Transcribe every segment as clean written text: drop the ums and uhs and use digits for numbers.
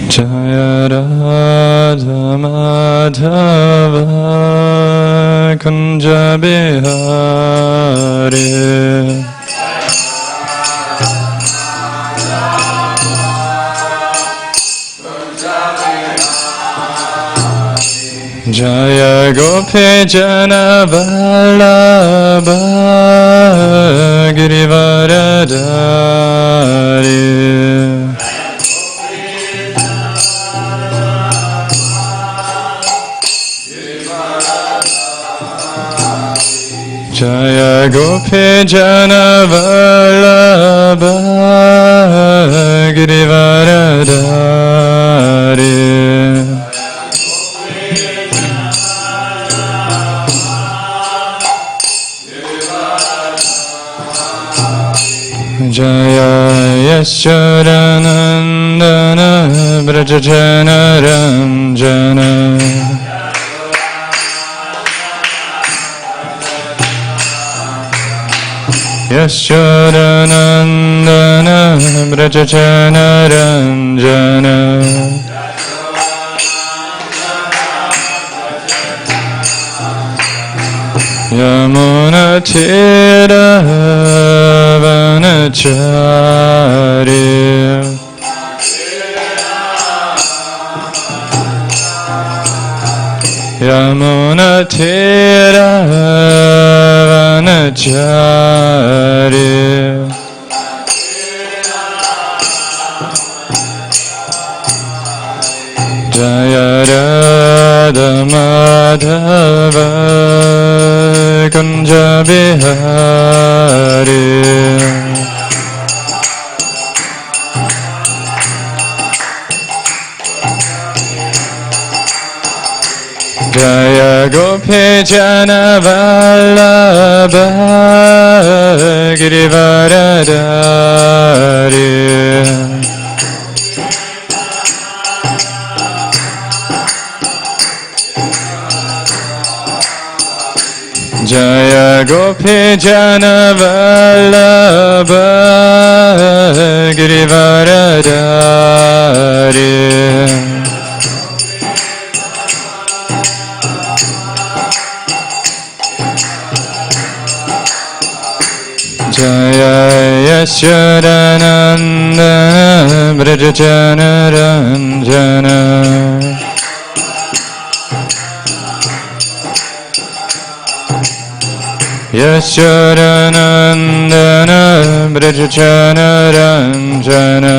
Jaya Radha Madhava Kunja Bihari Jaya Gopi Jana Vallabha Girivaradari Jaya Gopi Jana Vallabha Girivaradari Jaya Yasharanandana Brajajana Ranjana Yasharanandana Brajajana Ranjana Yamuna Tira Vanachari Yamuna Tira Vanachari Jaya Radha Madhava Kunja Bihari Jaya Gopi Jana Vallabha Girivaradari Jaya Gopi Jana Vallabha Girivaradari Jaya Yasharanandana Brajajana Ranjana Yasharanandana Brajajana Ranjana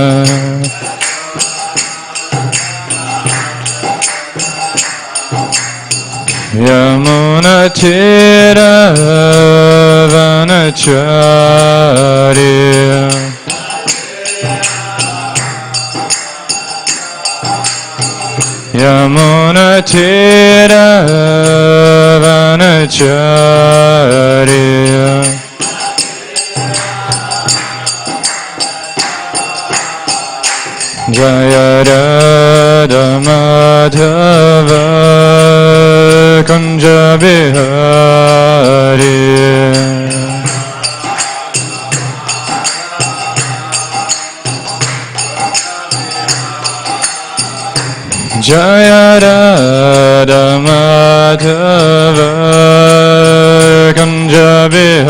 Yamuna Tira Vanachari Yamuna Tira Vanachari Jaya Radha Madhava Kunja Bihari Jaya Radha Madhava Kunja Bihari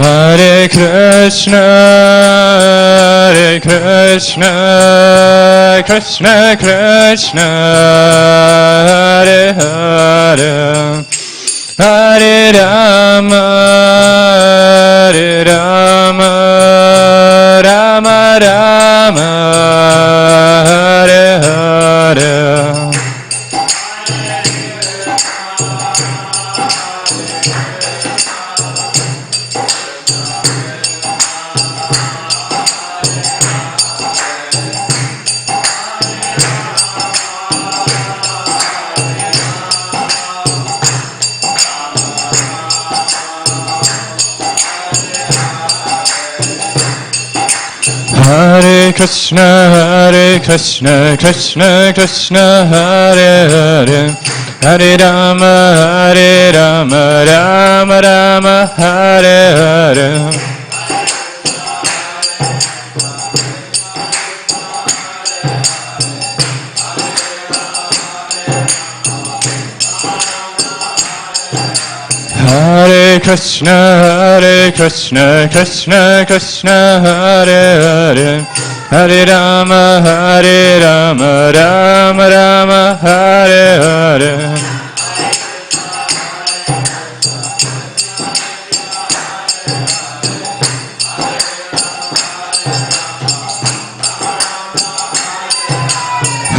Hare Krishna, Krishna Krishna, Hare Hare, Hare Rama, Rama Rama, Hare Hare. Hare Krishna, Krishna Krishna, Hare Hare, Hare Rama, Rama Rama, Hare Hare. Hare Krishna, Krishna Krishna, Hare Hare, Hare Rama, Rama Rama, Hare Hare.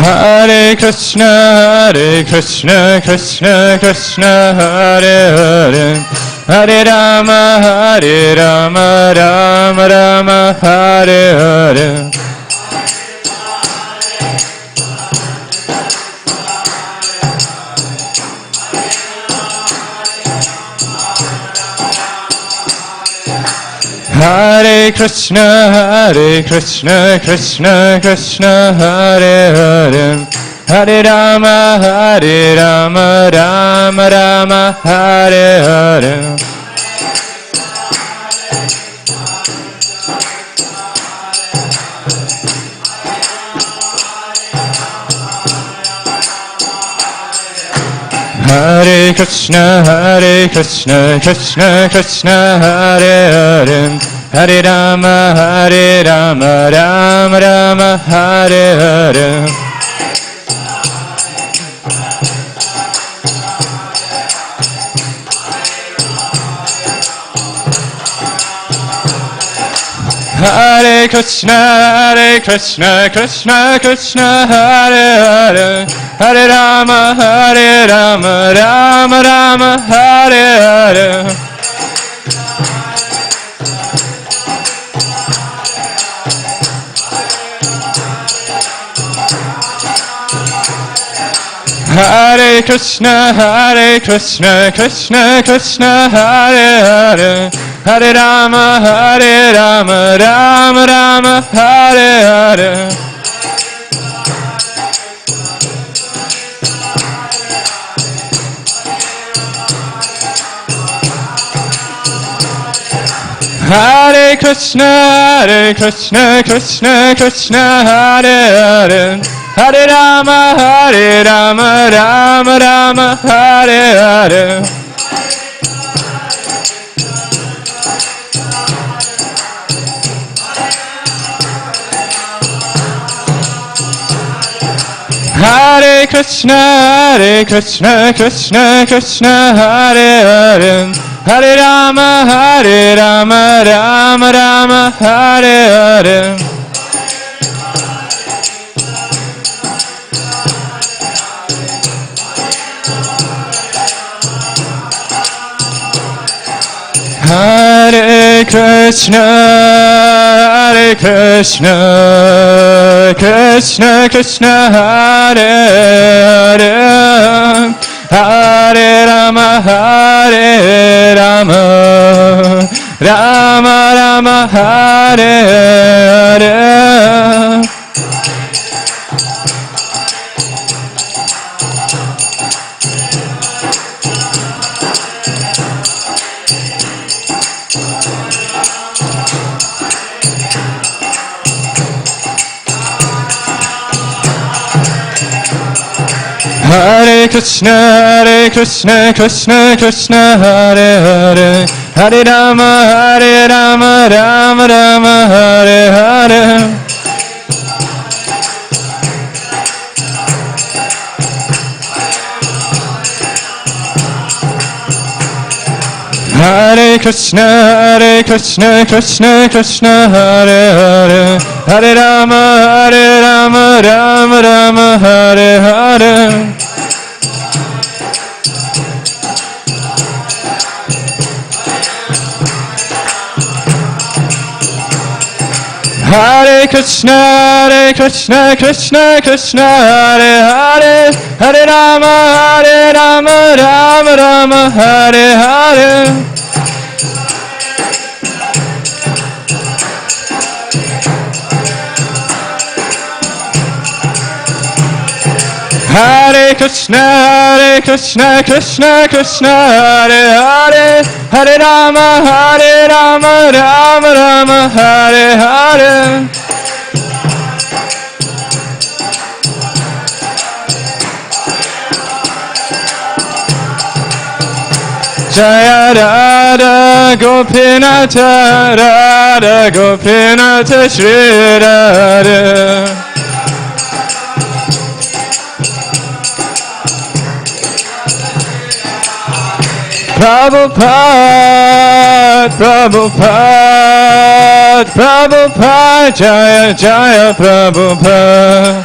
Hare Krishna, Krishna Krishna, Hare Hare, Hare Rama, Rama Rama, Hare Hare. Hare Krishna, Krishna Krishna, Hare Hare, Hare Rama, Rama Rama, Hare Hare. Hare Krishna, Krishna Krishna, Hare Hare, Hare Rama, Rama Rama, Hare Hare. Hare Krishna, Krishna Krishna, Hare Hare, Hare Rama, Rama Rama, Hare Hare. Hare Krishna, Krishna Krishna, Hare Hare, Hare Rama, Rama Rama, Hare Hare. Hare Krishna, Krishna Krishna, Hare Hare, Hare Rama, Rama Rama, Hare Hare. Hare Krishna, Krishna Krishna, Hare Hare, Hare Rama, Rama Rama, Hare Hare. Hare Krishna, Krishna Krishna, Hare Hare, Hare Rama, Rama Rama, Hare Hare. Hare Krishna, Krishna Krishna, Hare Hare, Hare Rama, Rama Rama, Hare Hare. Hare Krishna, Krishna Krishna, Hare Hare, Hare Rama, Rama Rama, Hare Hare. Hare Krishna, Krishna Krishna, Hare Hare, Hare Rama, Rama Rama, Hare Hare. Hare Krishna, Krishna Krishna, Hare Hare, Hare Rama, Rama Rama, Hare Hare. Jaya Radha Gopinatha, Radha Gopinatha Shri Radha. Prabhupada, Prabhupada, Prabhupada, Jaya Jaya Prabhupada.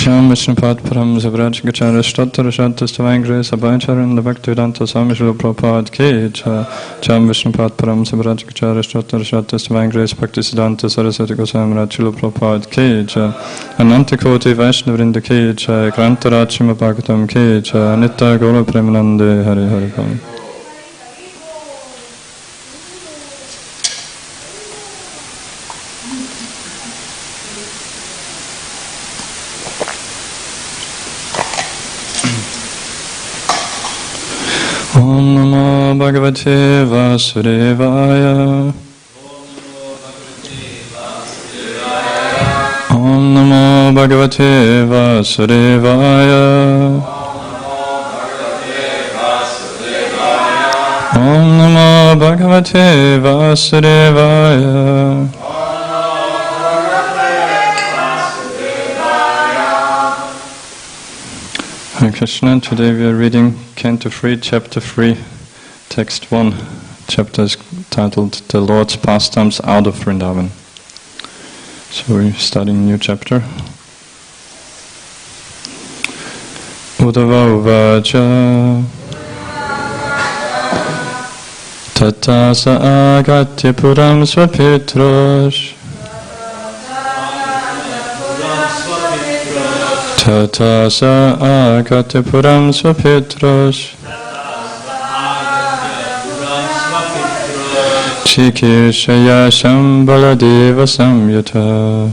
Cham Vishnupad Param Zavraj Gacharya Shtottara Shantastvang Grace Abhaycharan the Bhaktivedanta Swami Srila Prabhupada Ki Cham Vishnupad Param Zavraj Gacharya Shtottara Shantastvang Grace Bhaktisiddhanta Saraswati Goswami Raj Srila Prabhupada Ki Anantakoti Vaishnavrinda Ki Grantarachima Bhagavatam Ki Nitya Gaura Premanande Hari Hari Pam. Om Namo Bhagavate Vasudevaya. Om Namo Bhagavate Vasudevaya. Om Namo Bhagavate Vasudevaya. Hare Krishna, today we are reading Canto 3, Chapter 3, Text 1. Chapter is titled The Lord's Pastimes Out of Vrindavan. So we're starting a new chapter. Uddhava Uvacha Tata sa agatya puram svapitrosh Tata sa agate puram svapitrosh Chikirshaya Shambaladeva Samyata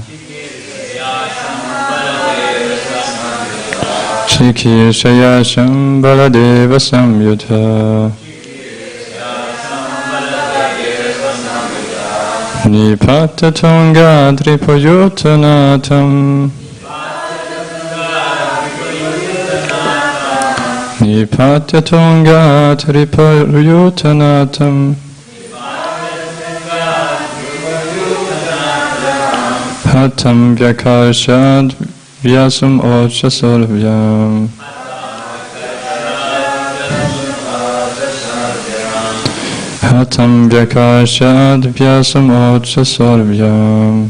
Chikirshaya Shambaladeva Samyata Nipata Tunga Dripayutanatam Nipatya Tunga Tripayutanatam Hatam Vyakashad Vyasam Ochasurvyam Hatam Vyakashad Vyasam Ochasurvyam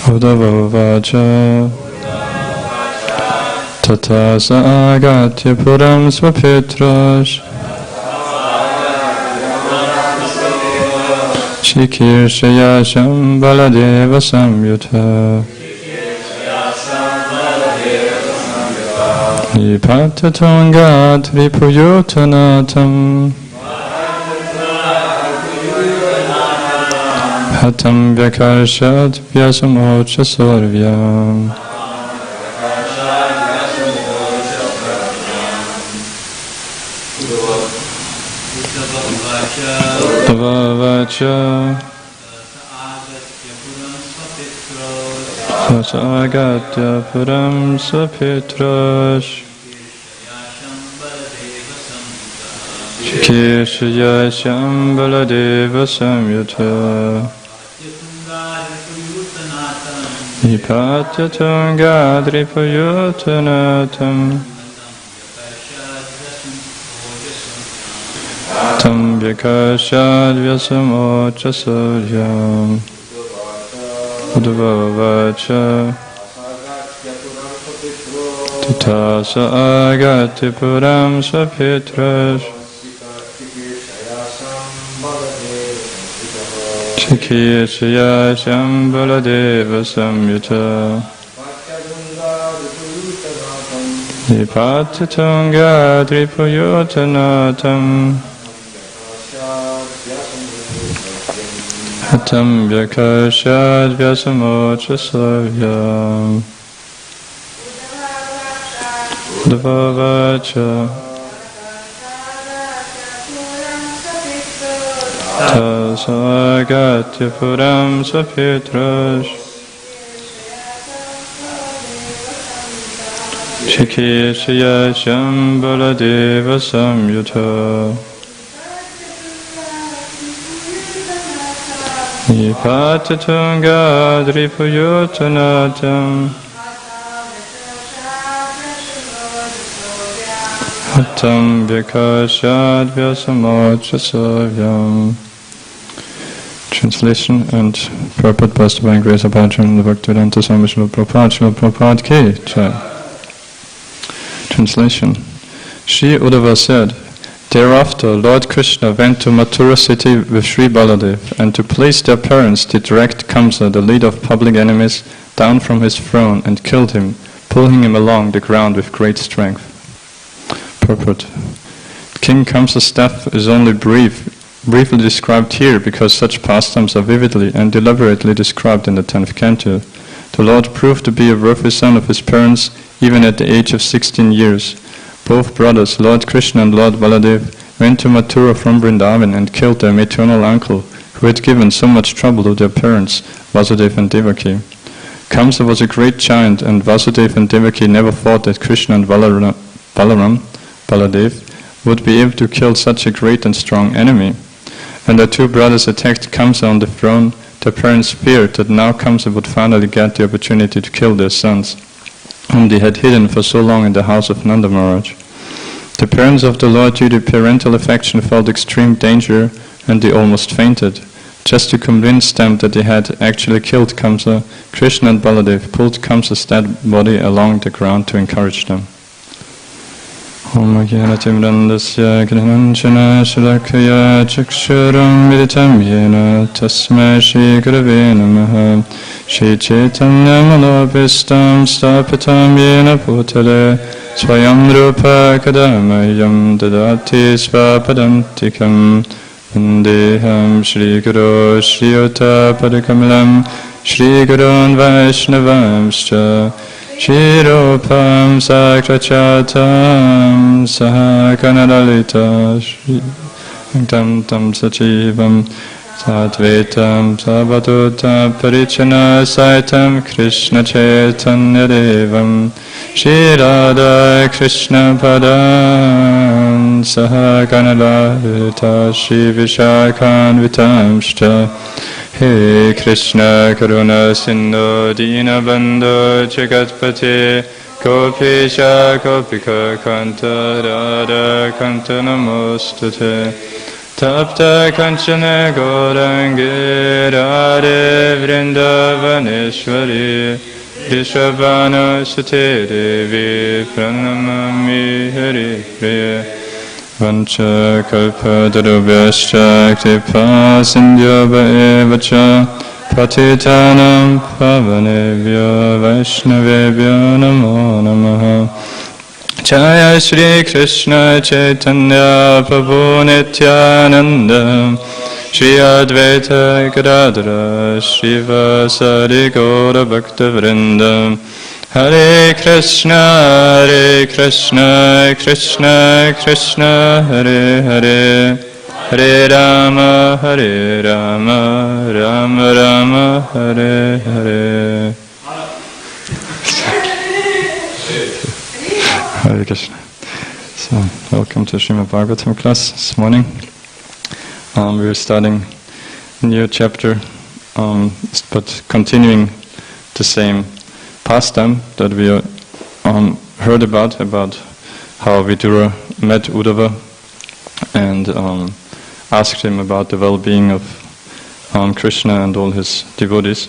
Uddhava Uvacha Tata sa agatya puram svapitrosh Chikirshaya Shambaladeva Samyuta Nipata Tunga Tripayutanatam Hatam Vyakarshad Vyasam Ochasurvyam Vavacha Sasagatya Puram Sapitrosh Chikirshaya Shambaladeva Samyuta Nipatya Tunga Dripayutanatam Tam Vyakashad Vyasam Ochasurvyam Uddhava Uvacha Tata sa agatya puram svapitrosh Chikirshaya Shambaladeva Samyuta Vipatitunga Dripuyotanatam Hatam Vyakashad Vyasamochasavyam Dvavacha Tasagatya Puram Sapitrash Shikishya Shambaladeva Samyuta Nipatatunga Dripuyotanatam Hatam Vyakashad Vyasamochasavyam. Translation and purport by the divine grace of Bhajran, the Bhaktivedanta Swami Srila Prabhupada, Srila Prabhupada Ki Jai. Translation. Sri Uddhava said, thereafter Lord Krishna went to Mathura city with Sri Baladev, and to please their parents did direct Kamsa, the leader of public enemies, down from his throne and killed him, pulling him along the ground with great strength. Purport. King Kamsa's death is only briefly described here because such pastimes are vividly and elaborately described in the 10th canto. The Lord proved to be a worthy son of his parents even at the age of 16 years. Both brothers, Lord Krishna and Lord Baladev, went to Mathura from Vrindavan and killed their maternal uncle, who had given so much trouble to their parents, Vasudeva and Devaki. Kamsa was a great giant, and Vasudeva and Devaki never thought that Krishna and Baladev, would be able to kill such a great and strong enemy. When the two brothers attacked Kamsa on the throne, their parents feared that now Kamsa would finally get the opportunity to kill their sons, whom they had hidden for so long in the house of Nanda Maharaj. The parents of the Lord, due to parental affection, felt extreme danger, and they almost fainted. Just to convince them that they had actually killed Kamsa, Krishna and Baladev pulled Kamsa's dead body along the ground to encourage them. Om Gyanatim Randasya Grananchana Shalakaya Chakshuram Viditam Yena Tasmai Shri Gurave Namaha Shri Chaitanya Malabhistam Stapitam Yena Putale Swayam Rupa Kadamayam Dadati Svapadantikam Vandeham Shri Guru Shri Uta Padakamalam Shri Gurun Vaishnavamscha Shirupam Sakrachatam Sahakanadalita Shri Tam Sachivam Sadvetam Sabatuta Parichana Saitam Krishna Chaitanya Devam Shri Radha Krishna Padam Sahakanadalita Shri Vishakhan Vitamshcha He Krishna Karuna Sindhu Dina Bandhu Jagatpate Gopisha Gopika Kanta Radha Kanta Namostate Tapta Kanchana Gaurangi Radhe Vrindavaneshwari Vishwabhanu Sute Devi Pranamami Hari Priya Vancha kalpa darubhyascha kripa sindhyava evacha patitanam pavanebhyo vaishnavebhyo namo namaha. Jaya Shri Krishna Chaitanya Prabhu Nityananda Shri Advaita Gadadhara Shri Vasari Gaura Bhakta Vrinda Hare Krishna, Krishna Krishna, Hare Hare, Hare Rama, Rama Rama, Hare Hare. Hare Krishna. So, welcome to Srimad Bhagavatam class this morning. We're starting a new chapter, but continuing the same pastime that we heard about how Vidura met Uddhava and asked him about the well-being of Krishna and all his devotees,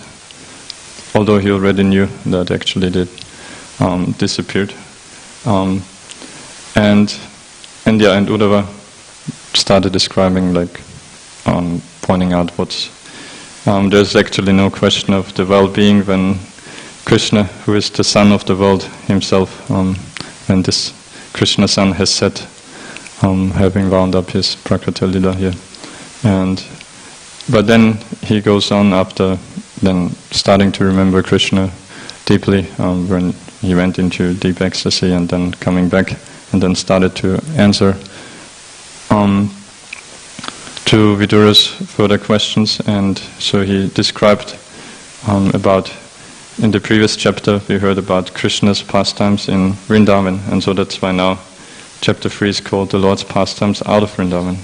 although he already knew that actually they disappeared. And Uddhava started describing, pointing out what's there's actually no question of the well-being when Krishna, who is the son of the world himself, when this Krishna son has set, having wound up his Prakriti Lila here. But then he goes on after then starting to remember Krishna deeply, when he went into deep ecstasy and then coming back and then started to answer to Vidura's further questions. And so he described about, in the previous chapter we heard about Krishna's pastimes in Vrindavan, and so that's why now chapter 3 is called the Lord's pastimes out of Vrindavan.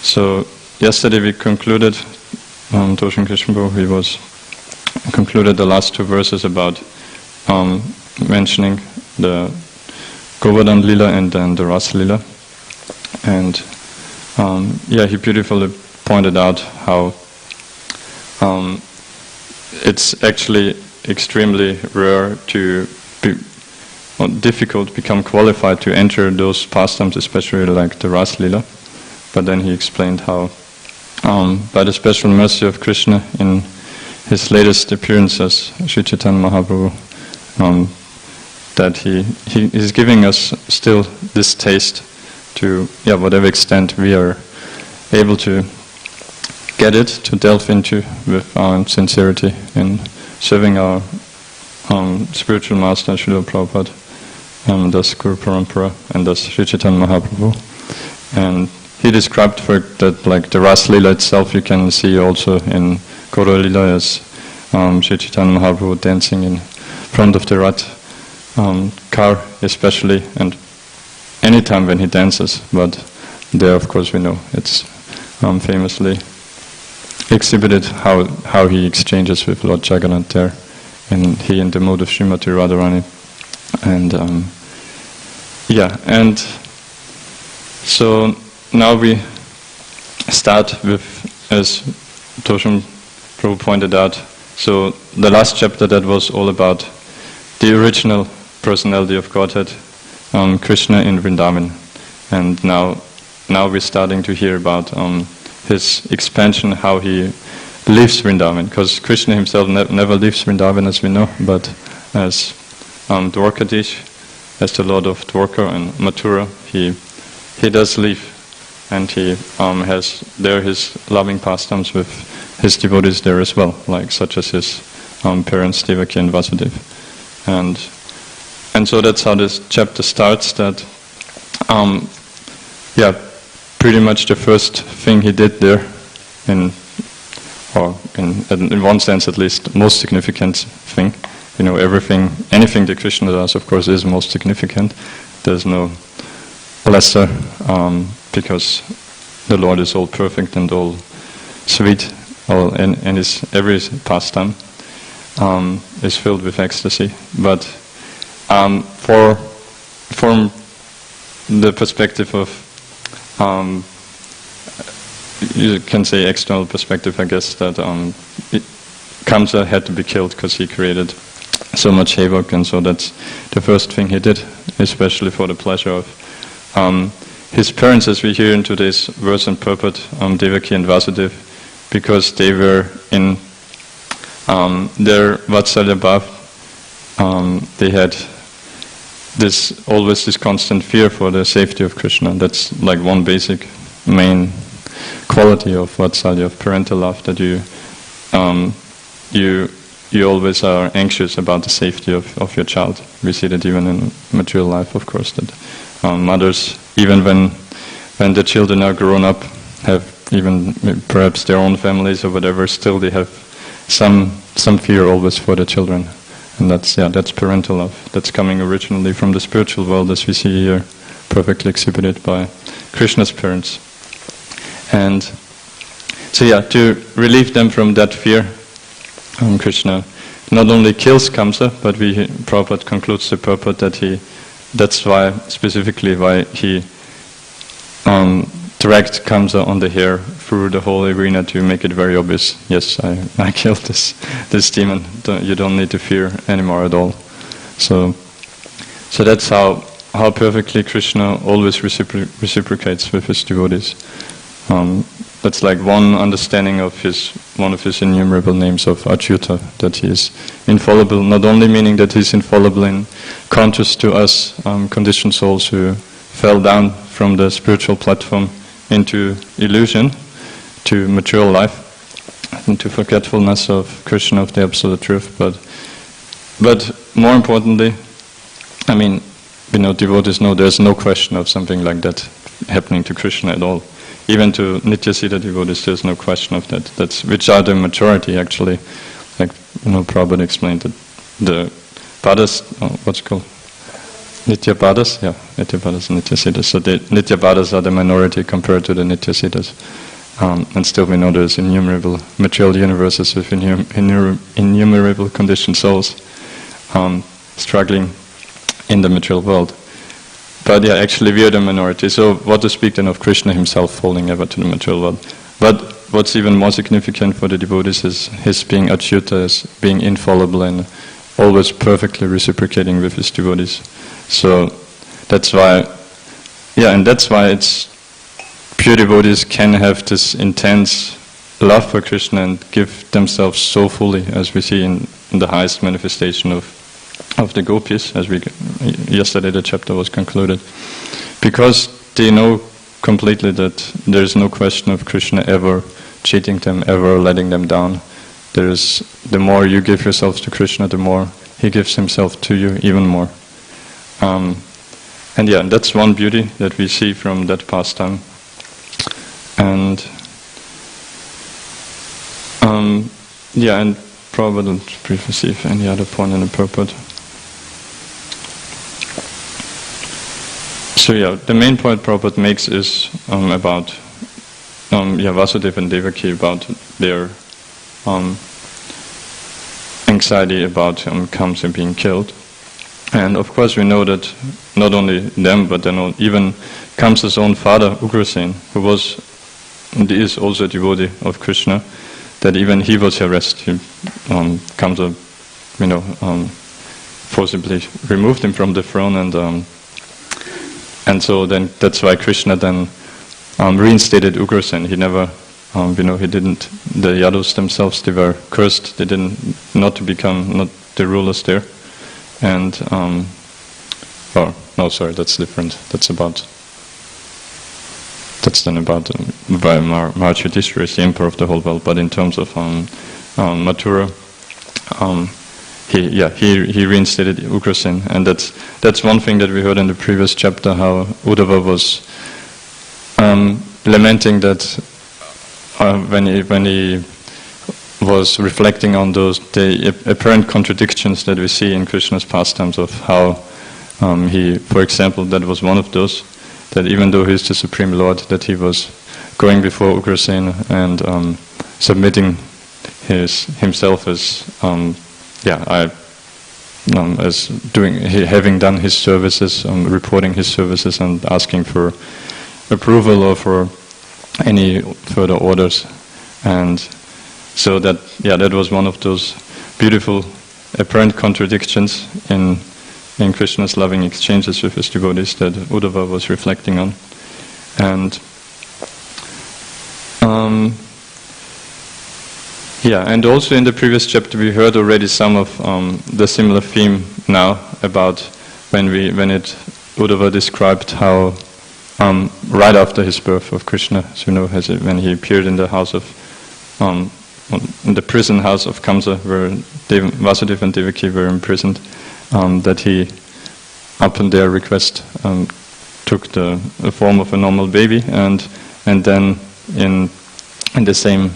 So yesterday we concluded, Toshin Krishna Prabhu, he was concluded the last two verses about mentioning the Govardhan Lila and then the Rasa Lila. And he beautifully pointed out how it's actually extremely rare to be difficult to become qualified to enter those pastimes, especially like the Rasa Lila. But then he explained how by the special mercy of Krishna in his latest appearance as Sri Chaitanya Mahaprabhu, that he is giving us still this taste to whatever extent we are able to get it, to delve into with our sincerity in serving our spiritual master Srila Prabhupada, thus Guru Parampara, and thus Sri Chaitanya Mahaprabhu. And he described that like the Rasa Lila itself you can see also in Gaura Lila as Sri Chaitanya Mahaprabhu dancing in front of the Rath car especially, and any time when he dances, but there of course we know it's famously exhibited how he exchanges with Lord Jagannath there, and he in the mode of Srimati Radharani. And so now we start with, as Toshin Prabhu pointed out, so the last chapter that was all about the original personality of Godhead, Krishna in Vrindavan, and now we're starting to hear about his expansion, how he leaves Vrindavan, because Krishna himself never leaves Vrindavan as we know, but as Dwarkadish, as the Lord of Dwarka and Mathura, he does leave, and he has there his loving pastimes with his devotees there as well, like such as his parents Devaki and Vasudeva. And so that's how this chapter starts, that pretty much the first thing he did there, in one sense at least, most significant thing. You know, anything that Krishna does, of course, is most significant. There's no lesser, because the Lord is all perfect and all sweet, and every pastime is filled with ecstasy. But from the perspective of, you can say external perspective, I guess, that Kamsa had to be killed because he created so much havoc, and so that's the first thing he did, especially for the pleasure of his parents, as we hear in today's verse and purport, Devaki and Vasudeva, because they were in their Vatsalya bhav, they had always this constant fear for the safety of Krishna. That's like one basic main quality of Vatsalya, of parental love, that you always are anxious about the safety of your child. We see that even in material life, of course, that mothers, even when the children are grown up, have even perhaps their own families or whatever, still they have some fear always for the children. And that's parental love. That's coming originally from the spiritual world, as we see here, perfectly exhibited by Krishna's parents. And so to relieve them from that fear, Krishna not only kills Kamsa, but Prabhupada concludes the purport that that's why he dragged Kamsa on the hair through the whole arena to make it very obvious. Yes, I killed this demon. You don't need to fear anymore at all. So that's how perfectly Krishna always reciprocates with his devotees. that's like one understanding of one of his innumerable names of Achyuta, that he is infallible, not only meaning that he's infallible in contrast to us conditioned souls who fell down from the spiritual platform into illusion, to material life, into forgetfulness of Krishna, of the absolute truth, but more importantly, I mean, devotees know there's no question of something like that happening to Krishna at all. Even to Nityasiddha devotees, there's no question of that. That's which are the majority actually. Like Prabhupada explained that the Padas, what's it called? Nityapadas? Yeah, Nityapadas and Nityasiddhas. So the Nityapadas are the minority compared to the Nityasiddhas. And still we know there's innumerable material universes with innumerable conditioned souls struggling in the material world. But yeah, actually we are the minority. So what to speak then of Krishna himself falling ever to the material world? But what's even more significant for the devotees is his being Achyuta, as being infallible and always perfectly reciprocating with his devotees. So that's why, and that's why it's pure devotees can have this intense love for Krishna and give themselves so fully, as we see in the highest manifestation of the gopis, as yesterday the chapter was concluded, because they know completely that there is no question of Krishna ever cheating them, ever letting them down. The more you give yourself to Krishna, the more he gives himself to you even more. And that's one beauty that we see from that pastime. And and Prabhupada will briefly see if any other point in the purport. So the main point Prabhupada makes is about Vasudeva and Devaki, about their anxiety about Kamsa being killed. And of course we know that not only them, but then even Kamsa's own father, Ugrasen, who is also a devotee of Krishna, that even he was harassed. Kamsa, forcibly removed him from the throne, and so then that's why Krishna then reinstated Ugrasen. He never, he didn't. The Yadus themselves, they were cursed. They not to become not the rulers there, and that's different. That's then about Maharaj Yudhishthira, the emperor of the whole world. But in terms of Mathura, he reinstated Ugrasen, and that's one thing that we heard in the previous chapter, how Uddhava was lamenting that when he was reflecting on the apparent contradictions that we see in Krishna's pastimes, of how he, for example, that was one of those, that even though he is the Supreme Lord, that he was going before Ugrasen and submitting himself as having done his services, reporting his services and asking for approval or for any further orders. And so that was one of those beautiful apparent contradictions in Krishna's loving exchanges with his devotees that Uddhava was reflecting on. And and also in the previous chapter we heard already some of the similar theme now, about when Uddhava described how right after his birth of Krishna, so when he appeared in the house of in the prison house of Kamsa, where Vasudeva and Devaki were imprisoned, that he, upon their request, took the form of a normal baby, and then in the same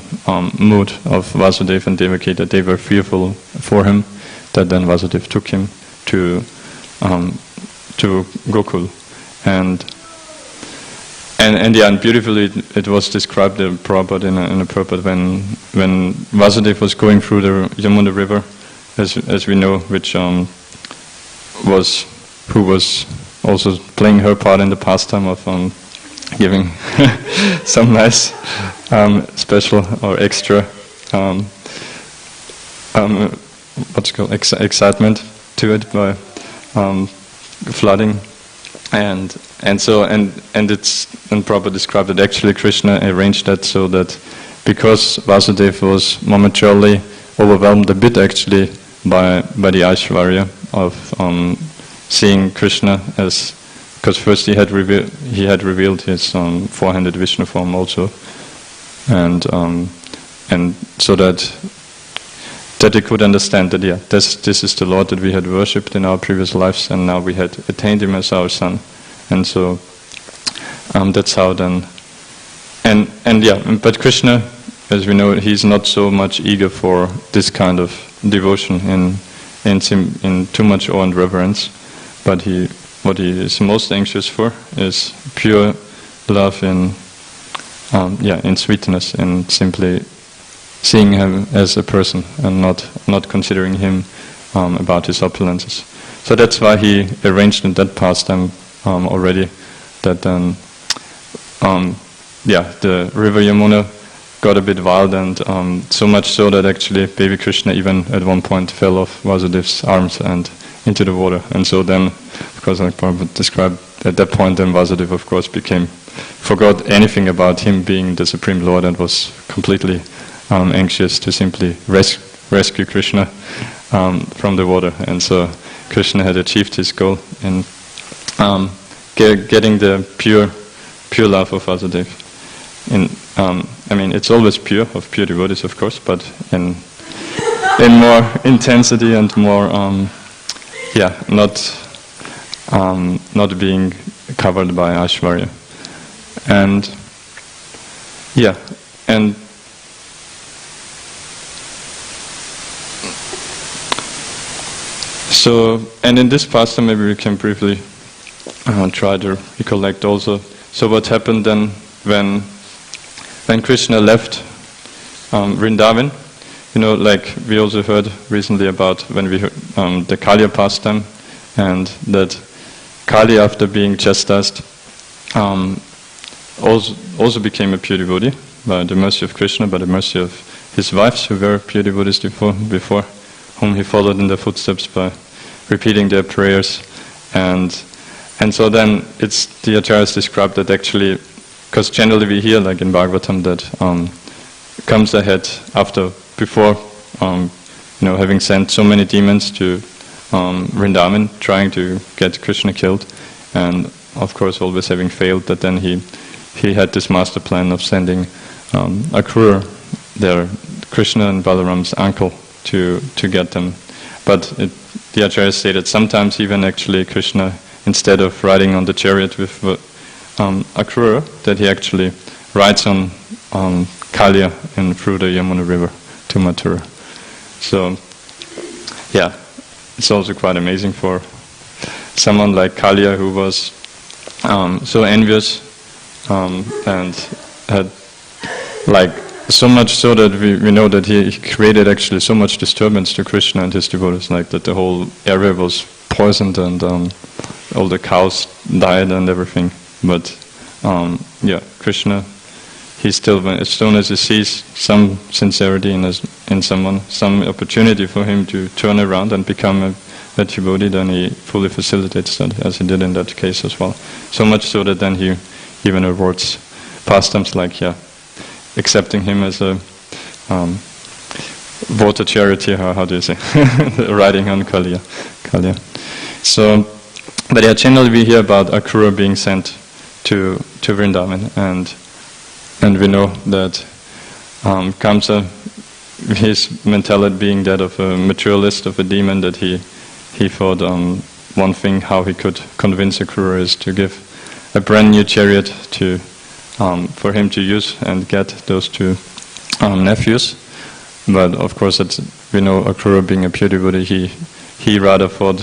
mood of Vasudeva and Devaki, that they were fearful for him, that then Vasudeva took him to Gokul, and beautifully it was described in Prabhupada in a purport when Vasudeva was going through the Yamuna river, as we know, who was also playing her part in the pastime of giving some nice special or extra excitement to it by flooding and it's and Prabhupada described that actually Krishna arranged that so that because Vasudeva was momentarily overwhelmed a bit actually by the Aishvarya of seeing Krishna as, because first he had revealed his four-handed Vishnu form also, and so that he could understand that this is the Lord that we had worshipped in our previous lives, and now we had attained him as our son, and so that's how then. But Krishna, as we know, he's not so much eager for this kind of devotion in too much awe and reverence, but what he is most anxious for is pure love in sweetness, and simply seeing him as a person and not considering him about his opulences. So that's why he arranged in that pastime already that then the river Yamuna got a bit wild, and so much so that actually baby Krishna even at one point fell off Vasudeva's arms and into the water. And so then, of course, like Prabhupada described, at that point then Vasudeva of course forgot anything about him being the Supreme Lord, and was completely anxious to simply rescue Krishna from the water. And so Krishna had achieved his goal in getting the pure love of Vasudeva. It's always pure, of pure devotees, of course, but in more intensity and more, not being covered by Aishvarya. And so, and in this pastime, maybe we can briefly try to recollect also. So what happened then when Krishna left Vrindavan? Like we also heard recently about when we heard the Kaliya pastime, and that Kali, after being chastised, also became a pure devotee by the mercy of Krishna, by the mercy of his wives, who were pure devotees before, whom he followed in their footsteps by repeating their prayers. And so then the acharyas described that actually, because generally we hear like in Bhagavatam that comes ahead before having sent so many demons to Vrindavan trying to get Krishna killed, and of course always having failed, that then he had this master plan of sending Akrura, their Krishna and Balaram's uncle, to get them. But the acharyas say that sometimes even actually Krishna, instead of riding on the chariot with Akrura, that he actually rides on Kaliya and through the Yamuna river to Mathura. So, it's also quite amazing for someone like Kaliya, who was so envious and had like so much so that we know that he created actually so much disturbance to Krishna and his devotees, like that the whole area was poisoned and all the cows died and everything. But Krishna, he still, as soon as he sees some sincerity in someone, some opportunity for him to turn around and become a devotee, then he fully facilitates that, as he did in that case as well. So much so that then he even awards pastimes like accepting him as a water charity, how do you say, riding on Kaliya. So, but generally we hear about Akrura being sent to Vrindavan, and we know that Kamsa, his mentality being that of a materialist, of a demon, that he thought one thing how he could convince Akrura is to give a brand new chariot for him to use and get those two nephews. But of course, we know Akrura being a pure devotee, he rather thought,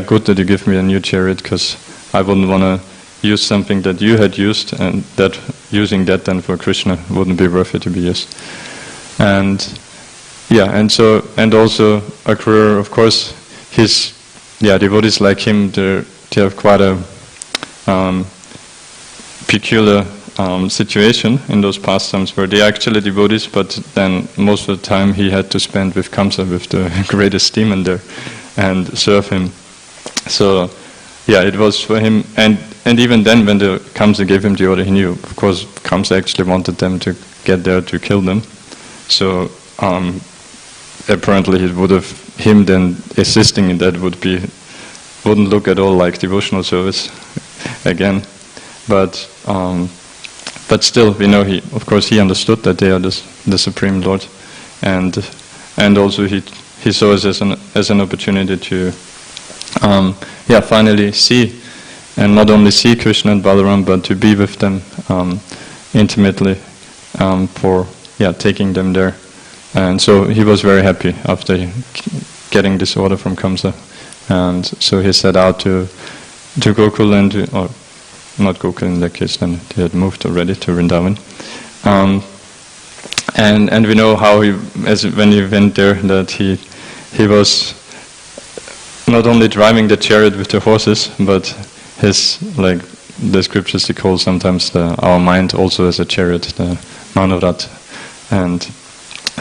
good that you give me a new chariot, because I wouldn't want to use something that you had used, and that using that then for Krishna wouldn't be worth it to be used. And also Akrura, of course, his devotees like him, they have quite a peculiar situation in those pastimes where they are actually devotees, but then most of the time he had to spend with Kamsa, with the greatest demon there, and serve him. So yeah, it was for him, and even then when the Kamsa gave him the order, he knew, of course, Kamsa actually wanted them to get there to kill them. So apparently it would have, him then assisting in that wouldn't look at all like devotional service again. But still, we know of course he understood that they are the Supreme Lord, and also he saw it as an opportunity to finally see, and not only see Krishna and Balaram, but to be with them intimately for taking them there. And so he was very happy after getting this order from Kamsa, and so he set out to Gokul or not Gokul in that case, then he had moved already to Vrindavan. And we know how when he went there, that he was not only driving the chariot with the horses, but his, like the scriptures they call sometimes our mind also as a chariot, the Manorat. And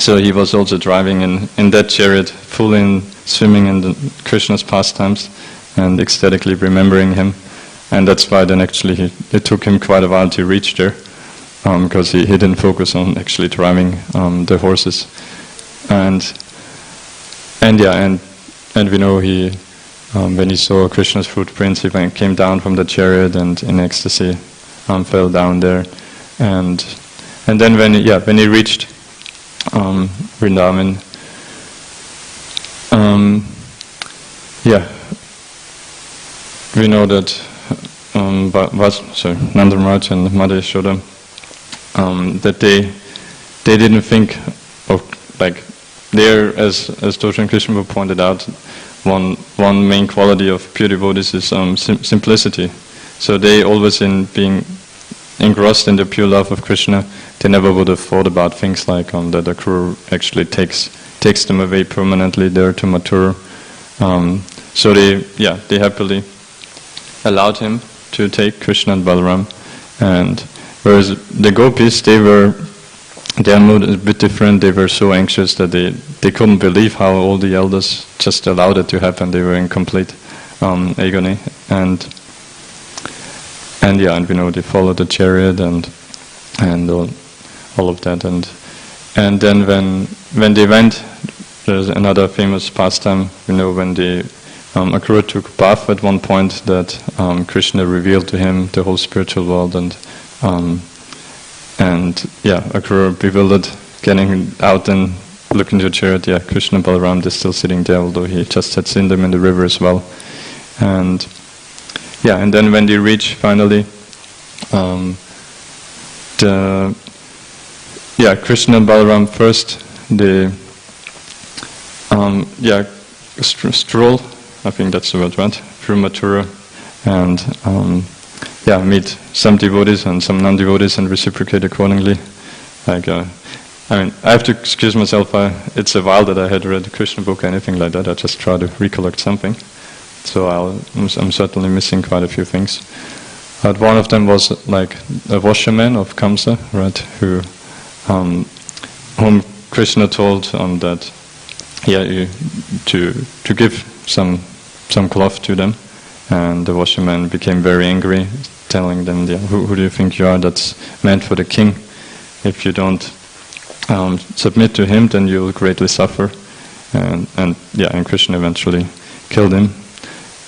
so he was also driving in that chariot, fully swimming in Krishna's pastimes and ecstatically remembering him. And that's why then actually it took him quite a while to reach there, because he didn't focus on actually driving the horses. And we know when he saw Krishna's footprints, he came down from the chariot and in ecstasy fell down there. And then when he reached Vrindavan, we know that Nanda Maharaj and Mother Yashoda, that they didn't think of, like, there, as Doshan Krishna pointed out, one main quality of pure devotees is simplicity. So they always, in being engrossed in the pure love of Krishna, they never would have thought about things like that the Guru actually takes them away permanently there to Mathura. So they happily allowed him to take Krishna and Balaram. And whereas the gopis, their mood is a bit different. They were so anxious that they couldn't believe how all the elders just allowed it to happen. They were in complete agony, and we know they followed the chariot and all of that, and then when they went, there's another famous pastime. We know when Akrura took bath at one point, that Krishna revealed to him the whole spiritual world, and Akrura, bewildered, getting out and looking to the chariot. Yeah, Krishna and Balaram, they're still sitting there, although he just had seen them in the river as well. And then when they reach finally, Krishna and Balaram first, they stroll, I think that's the word, right, through Mathura, and meet some devotees and some non-devotees and reciprocate accordingly. Like, I have to excuse myself, it's a while that I had read the Krishna book or anything like that. I just try to recollect something. So I'm certainly missing quite a few things. But one of them was like a washerman of Kamsa, right, whom Krishna told that to give some cloth to them, and the washerman became very angry, telling them, who do you think you are? That's meant for the king. If you don't submit to him, then you'll greatly suffer. And Krishna eventually killed him.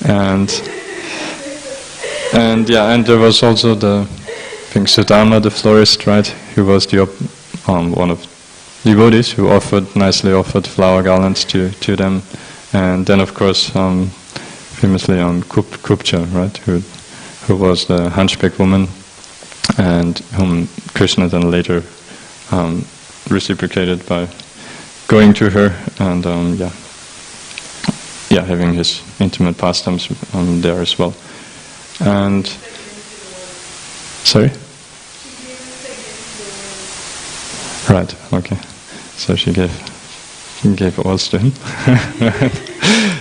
And there was also Sudama, the florist, right, who was one of devotees who nicely offered flower garlands to them. And then, of course, famously Kupcha, right, who was the hunchback woman, and whom Krishna then later reciprocated by going to her and having his intimate pastimes there as well. And sorry? Right, okay. So she gave oils to him.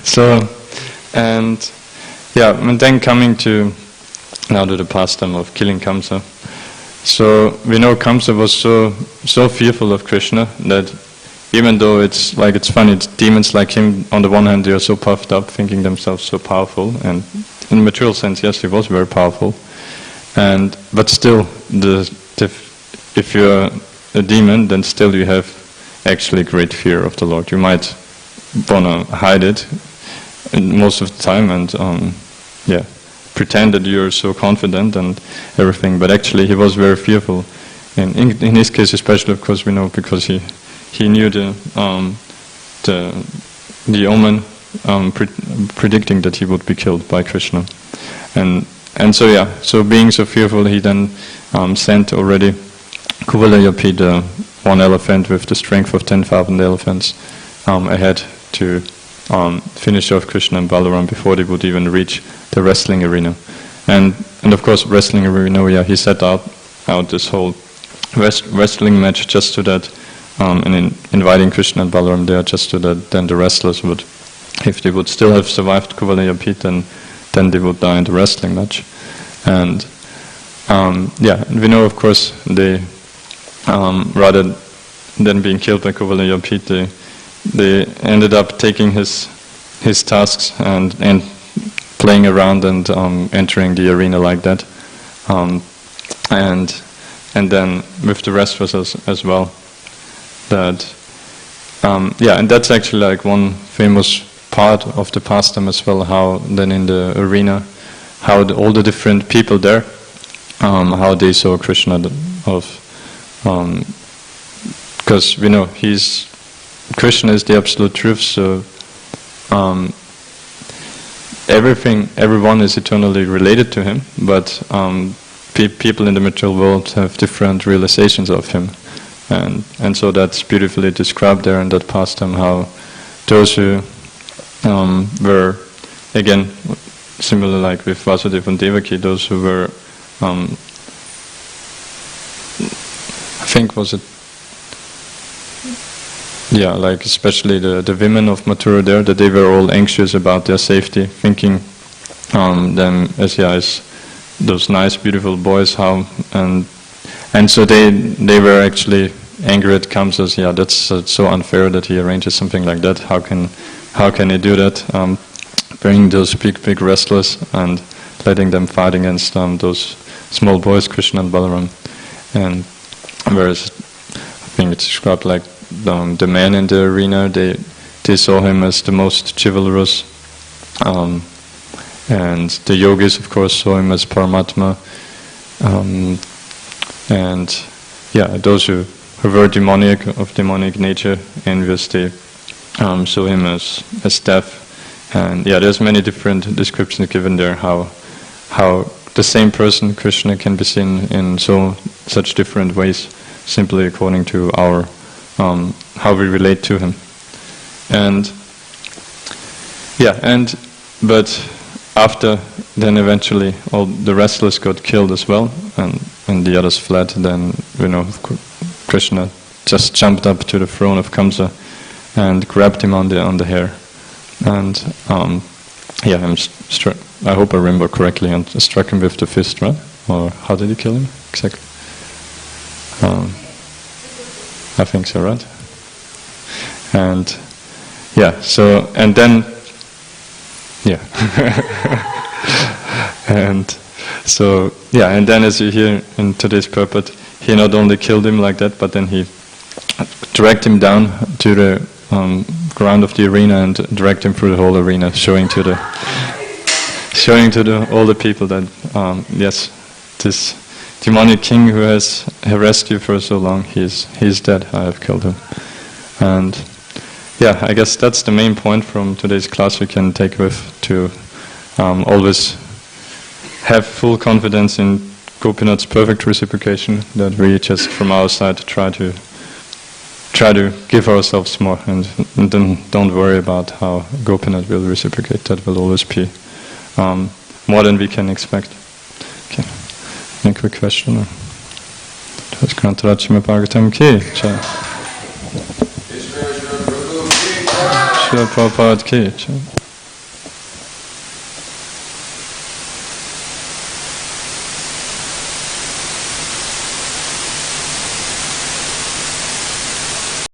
So, and then coming to the pastime of killing Kamsa. So we know Kamsa was so fearful of Krishna that even though it's funny, demons like him, on the one hand, they are so puffed up, thinking themselves so powerful, and in a material sense, yes, he was very powerful, but still, if you're a demon, then still you have actually great fear of the Lord. You might want to hide it most of the time, and pretend that you're so confident and everything, but actually he was very fearful. In his case especially, of course, we know because he knew the omen predicting that he would be killed by Krishna. And so being so fearful, he then sent already Kuvalayappi, the one elephant with the strength of 10,000 elephants, ahead to finish off Krishna and Balaram before they would even reach the wrestling arena. And of course, wrestling arena, he set out this whole wrestling match just so that, and inviting Krishna and Balaram there just so that then the wrestlers would, if they would still have survived Kuvalayappi, then they would die in the wrestling match. And and we know, of course, they rather than being killed by Kuvalayappi, they ended up taking his tasks and playing around and entering the arena like that, and then with the wrestlers as well. That and that's actually like one famous part of the pastime as well. How then in the arena, how all the different people there, how they saw Krishna because we know Krishna is the absolute truth, so everyone is eternally related to him, but people in the material world have different realizations of him, and so that's beautifully described there in that pastime, how those who were, again, similar like with Vasudeva and Devaki, those who were, I think was it, like especially the women of Mathura there, that they were all anxious about their safety, thinking them as those nice, beautiful boys. And so they were actually angry at Kamsa. That's so unfair that he arranges something like that. How can he do that? Bringing those big wrestlers and letting them fight against those small boys, Krishna and Balaram. And whereas I think it's described like the men in the arena, they saw him as the most chivalrous, and the yogis, of course, saw him as Paramatma, and those who were of demonic nature, envious, they saw him as death. And there's many different descriptions given there how the same person, Krishna, can be seen in such different ways, simply according to our how we relate to him. But after then eventually all the wrestlers got killed as well, and the others fled, then Krishna just jumped up to the throne of Kamsa and grabbed him on the hair, and I hope I remember correctly, and struck him with the fist, right? Or how did he kill him exactly? I think so, right? And then and then as you hear in today's purport, he not only killed him like that, but then he dragged him down to the ground of the arena and dragged him through the whole arena, showing to all the people that this demonic king who has harassed you for so long, he's dead. I have killed him. And I guess that's the main point from today's class we can take with, to always have full confidence in Gopinath's perfect reciprocation, that we just from our side try to give ourselves more, and then don't worry about how Gopinath will reciprocate. That will always be more than we can expect. Okay. Any quick question? Isvaresvra Prabhu ki.